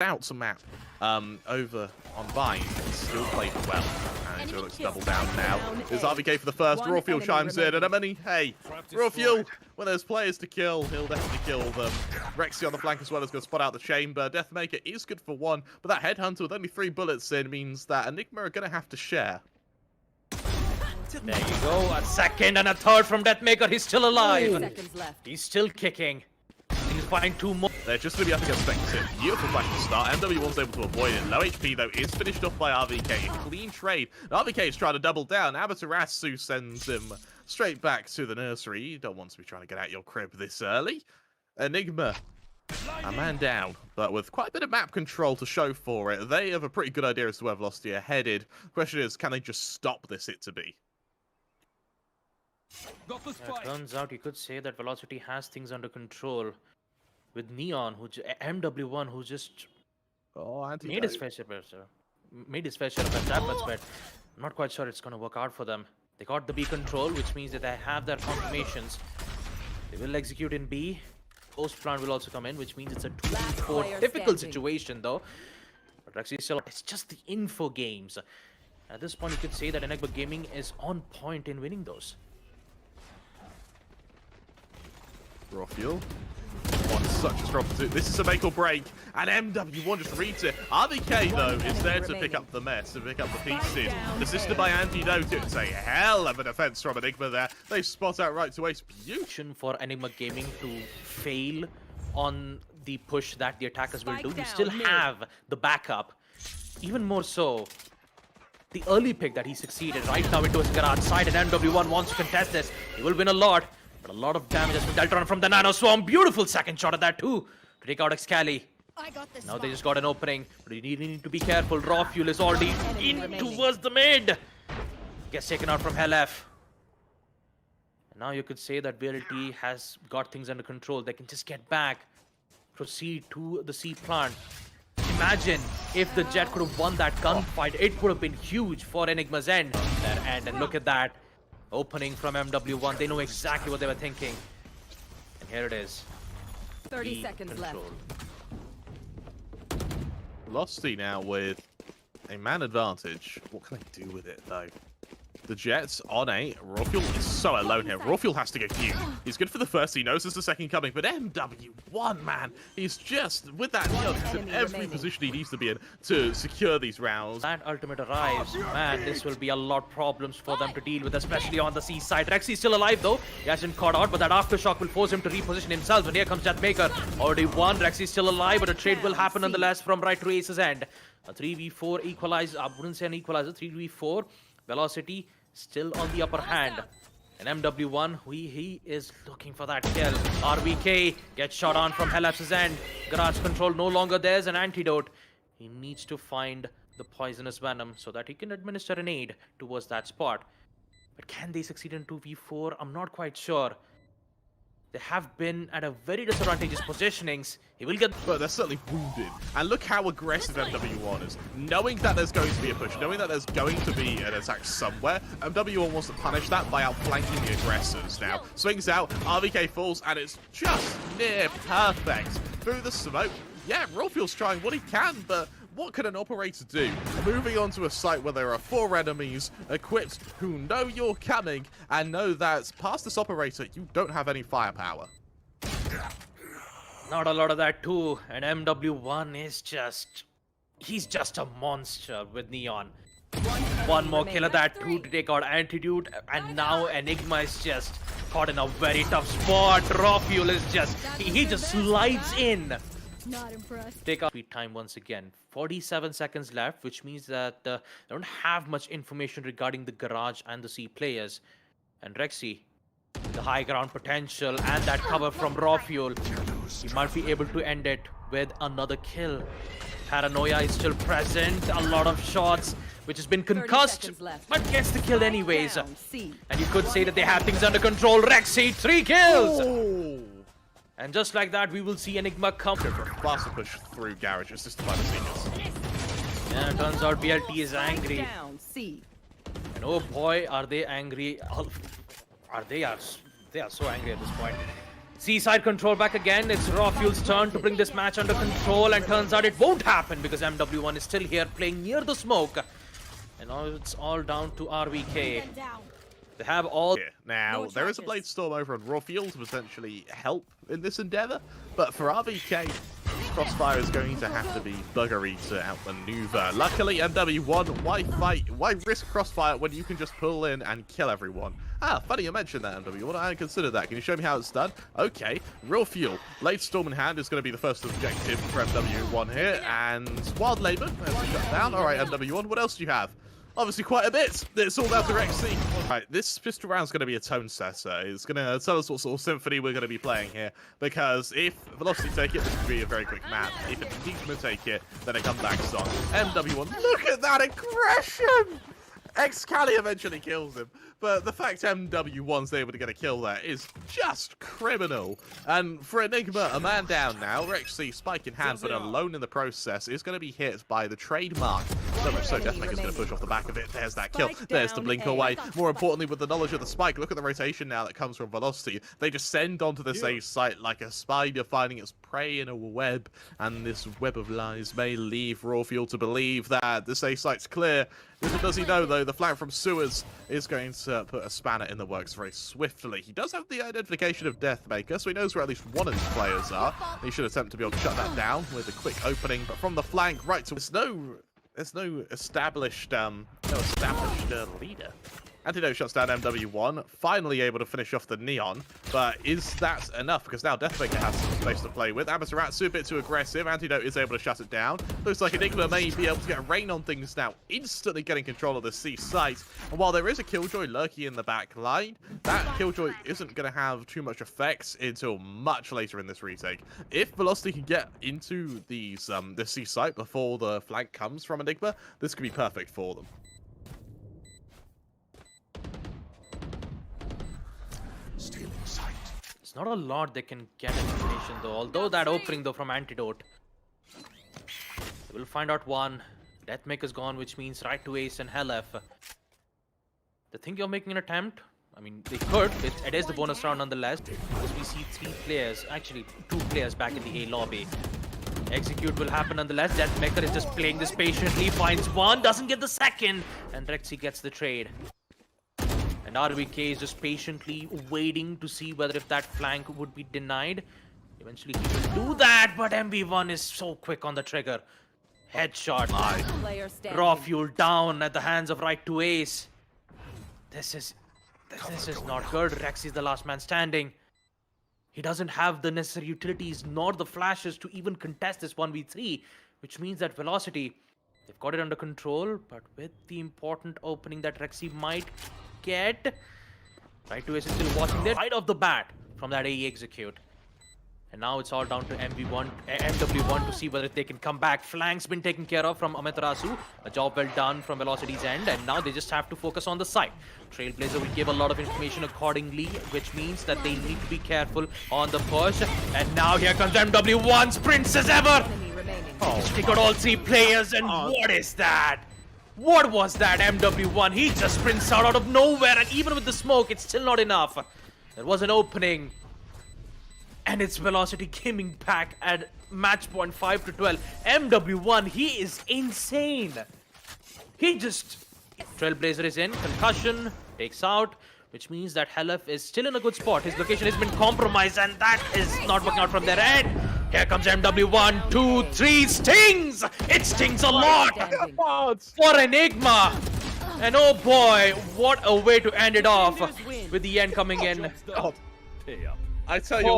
Outs a map over on Vine, still played well. And so it looks double down now. There's RVK for the first. Rawfuel chimes in, and I mean, hey, Rawfuel, when there's players to kill, he'll definitely kill them. Rexy on the flank as well is going to spot out the chamber. Deathmaker is good for one, but that Headhunter with only 3 bullets in means that Enigma are going to have to share. There you go, a second and a third from Deathmaker. He's still alive. He's still kicking. He'll find 2 more. They're just going to be up against Spectre. Beautiful flash to start. MW1's able to avoid it. Low HP, though, is finished off by RVK. A clean trade. And RVK is trying to double down. Amaterasu sends him straight back to the nursery. You don't want to be trying to get out your crib this early. Enigma, a man down, but with quite a bit of map control to show for it. They have a pretty good idea as to where Velocity are headed. The question is, can they just stop this it to be? Turns out you could say that Velocity has things under control. With Neon, MW1, who just made his fair share of attacks, but I'm not quite sure it's going to work out for them. They got the B control, which means that they have their confirmations. They will execute in B. Post plant will also come in, which means it's a 2v4 difficult situation, though. But Rexy still, it's just the info games. At this point, you could say that Enigma Gaming is on point in winning those. Rawfuel. Such a strong pursuit. This is a make or break, and MW1 just reads it. RVK, though, is there to pick up the mess, to pick up the pieces. Assisted by Antidote. It's a hell of a defense from Enigma there. They spot out right to ace. Beautiful. For Enigma Gaming to fail on the push that the attackers will do. You still have the backup. Even more so, the early pick that he succeeded right now into his garage side, and MW1 wants to contest this. He will win a lot. But a lot of damage as Deltron from the Nano Swarm. Beautiful second shot at that too to take out Excali. Now they just got an opening, but you need to be careful. Rawfuel is already in towards the mid. Gets taken out from HLF. And now you could say that VLT has got things under control. They can just get back, proceed to the C plant. Imagine if the Jet could have won that gunfight. It would have been huge for Enigma's end. And look at that. Opening from MW1, they know exactly what they were thinking. And here it is. 30 seconds left. Velocity now with a man advantage. What can they do with it, though? The Jets on A. Rawfuel is so alone here. Rawfuel has to go huge. He's good for the first. He knows there's a second coming. But MW1, man, he's just, with that, he's in every position he needs to be in to secure these rounds. That ultimate arrives. Man, this will be a lot of problems for them to deal with, especially on the C side. Rexy is still alive, though. He hasn't caught out, but that aftershock will force him to reposition himself. And here comes Deathmaker. Already won. Rexy is still alive, but a trade will happen nonetheless from right to Ace's end. A 3v4 equalizer. I wouldn't say an equalizer. 3v4. Velocity still on the upper hand. And MW1, he is looking for that kill. RVK gets shot on from HLF's end. Garage control no longer. There's an antidote. He needs to find the poisonous venom so that he can administer an aid towards that spot. But can they succeed in 2v4? I'm not quite sure. They have been at a very disadvantageous positionings. He will get... But they're certainly wounded. And look how aggressive MW1 is. Knowing that there's going to be a push, knowing that there's going to be an attack somewhere, MW1 wants to punish that by outflanking the aggressors now. Swings out, RVK falls, and it's just near perfect. Through the smoke. Yeah, Rawfuel's trying what he can, but what can an operator do? Moving on to a site where there are 4 enemies equipped who know you're coming and know that past this operator, you don't have any firepower. Not a lot of that too. And MW1 is just... he's just a monster with Neon. One more kill of that too to take out Antidote. And now Enigma is just caught in a very tough spot. Rawfuel is just... he just slides in. Not impressed. Take out speed time once again. 47 seconds left, which means that they don't have much information regarding the garage and the C players. And Rexy, the high ground potential and that cover from Rawfuel, he might be able to end it with another kill. Paranoia is still present. A lot of shots, which has been concussed, but gets the kill anyways. And you could say that they have things under control. Rexy, 3 kills! Oh. And just like that, we will see Enigma come. Faster push through garage, assisted by the seniors. Yeah, it turns out BLT is angry. And oh boy, are they angry. They are so angry at this point. Seaside control back again. It's Raw Fuel's turn to bring this match under control, and turns out it won't happen because MW1 is still here playing near the smoke. And now it's all down to RVK. They have all... Now, there is a Blade Storm over on Raw Field to potentially help in this endeavor, but for RVK, Crossfire is going to have to be buggery to outmaneuver. Luckily, MW1, why fight? Why risk Crossfire when you can just pull in and kill everyone? Ah, funny you mentioned that, MW1. I hadn't considered that. Can you show me how it's done? Okay, Real Fuel. Blade Storm in hand is going to be the first objective for MW1 here, and Wild Labour, that's shut down. Alright, MW1, what else do you have? Obviously quite a bit. It's all down to Rexy. Right, this pistol round's going to be a tone setter. It's going to tell us what sort of symphony we're going to be playing here. Because if Velocity take it, this could be a very quick map. If Enigma take it, then it comes back on. MW1, look at that aggression! Excali eventually kills him, but the fact MW1's able to get a kill there is just criminal. And for Enigma, a man down now, Rexy, spike in hand, but alone in the process, is going to be hit by the trademark. So much so, Deathmaker's going to push off the back of it. There's that kill. There's the blink away. More importantly, with the knowledge of the spike, look at the rotation now that comes from Velocity. They descend onto the safe site like a spider finding its prey in a web, and this web of lies may leave Raw Fuel to believe that the safe site's clear. Little does he know, though, the flank from Sewers is going to put a spanner in the works very swiftly. He does have the identification of Deathmaker, so he knows where at least one of these players are. He should attempt to be able to shut that down with a quick opening, but from the flank right to... There's no established leader. Antidote shuts down MW1, finally able to finish off the Neon, but is that enough? Because now Deathmaker has some space to play with. Amaterasu a bit too aggressive. Antidote is able to shut it down. Looks like Enigma may be able to get a rain on things now, instantly getting control of the C site. And while there is a Killjoy lurking in the back line, that Killjoy isn't going to have too much effects until much later in this retake. If Velocity can get into these the C site before the flank comes from Enigma, this could be perfect for them. It's not a lot they can get information though, although that opening though from Antidote. We'll find out one. Deathmaker's gone, which means right to Ace and Hellf. They think you're making an attempt? I mean, they could. It is the bonus round nonetheless. Because we see 3 players, actually 2 players back in the A lobby. Execute will happen nonetheless. Deathmaker is just playing this patiently, finds one, doesn't get the second, and Rexy gets the trade. And RVK is just patiently waiting to see whether if that flank would be denied. Eventually he will do that, but MV1 is so quick on the trigger. Headshot. Raw Fuel down at the hands of right to Ace. This is not good. Rexy is the last man standing. He doesn't have the necessary utilities nor the flashes to even contest this 1v3, which means that Velocity, they've got it under control, but with the important opening that Rexy might get, right to Ace is still watching there right off the bat from that AE execute. And now it's all down to MW1 to see whether they can come back. Flank's been taken care of from Amaterasu. A job well done from Velocity's end, and now they just have to focus on the site. Trailblazer will give a lot of information accordingly, which means that they need to be careful on the push. And now here comes MW1, sprints as ever! Oh, they got all 3 players, and what is that? What was that, MW1? He just sprints out of nowhere, and even with the smoke, it's still not enough. There was an opening. And it's Velocity gaming back at match point 5-12. MW1, he is insane. He just... Trailblazer is in, concussion, takes out, which means that Hellf is still in a good spot. His location has been compromised, and that is not working out from their end. Here comes MW1, 2, 3, stings! It stings a lot for Enigma. And oh boy, what a way to end it off with the end coming in. I tell you what.